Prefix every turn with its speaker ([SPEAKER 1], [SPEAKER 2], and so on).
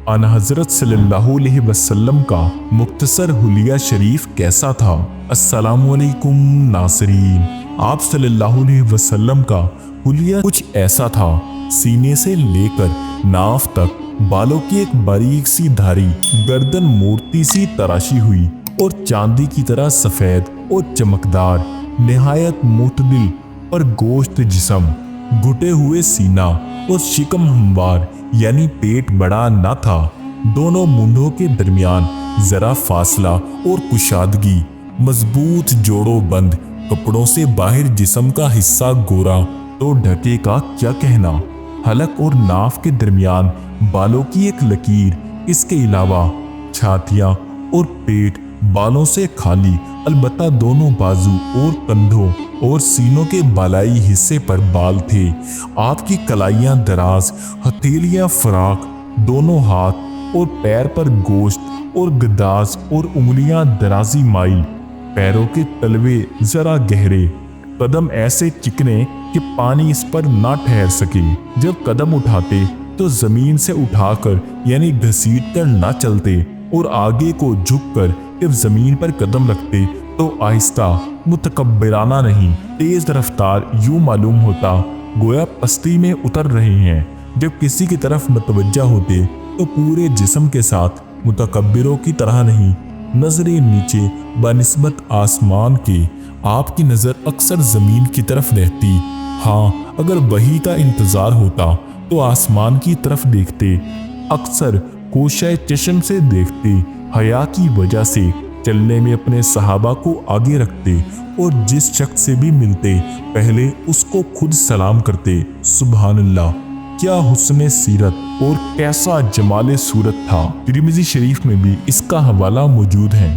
[SPEAKER 1] आन हज़रत सल्लल्लाहु अलैहि वसल्लम का मुख्तसर हुलिया शरीफ कैसा था। अस्सलामु अलैकुम नाज़रीन, आप सल्लल्लाहु अलैहि वसल्लम का हुलिया कुछ ऐसा था। सीने से लेकर नाफ तक बालों की एक बारीक सी धारी, गर्दन मूर्ति सी तराशी हुई और चांदी की तरह सफेद और चमकदार, निहायत मुतदिल और गोश्त जिस्म, घुटे हुए सीना और शिकम हमवार यानी पेट बड़ा न था। दोनों मूंढों के दरमियान जरा फासला और कुशादगी, मजबूत जोड़ों बंद कपड़ों से बाहर जिस्म का हिस्सा गोरा तो ढके का क्या कहना। हलक और नाफ के दरमियान बालों की एक लकीर, इसके अलावा छातियां और पेट बालों से खाली, अलबत्ता दोनों बाजू और कंधों और सीनों के बालाई हिस्से पर बाल थे। आपकी कलाइयां दराज, हथेलियां फराक, दोनों हाथ और पैर पर गोश्त और गदाज और उंगलियां दराजी माइल, पैरों के तलवे जरा गहरे, कदम ऐसे चिकने कि पानी इस पर ना ठहर सके। जब कदम उठाते तो जमीन से उठाकर यानी घसीट कर ना चलते और आगे को झुककर जब जमीन पर कदम रखते तो आहिस्ता, मुतकब्बिराना नहीं, तेज रफ्तार, यूं मालूम होता गोया पस्ती में उतर रहे हैं। जब किसी की तरफ मुतवज्जा होते तो पूरे जिस्म के साथ, मुतकब्बिरों की तरह नहीं, नजरें नीचे बनिस्बत आसमान के। आपकी नजर अक्सर जमीन की तरफ रहती। हाँ, अगर वही का इंतजार होता तो आसमान की तरफ देखते, अक्सर कोशाए चश्म से देखते, हया की वजह से चलने में अपने सहाबा को आगे रखते और जिस शख्स से भी मिलते पहले उसको खुद सलाम करते। सुभान अल्लाह, क्या हुस्न सीरत और कैसा जमाले सूरत था। तिरमिज़ी शरीफ में भी इसका हवाला मौजूद है।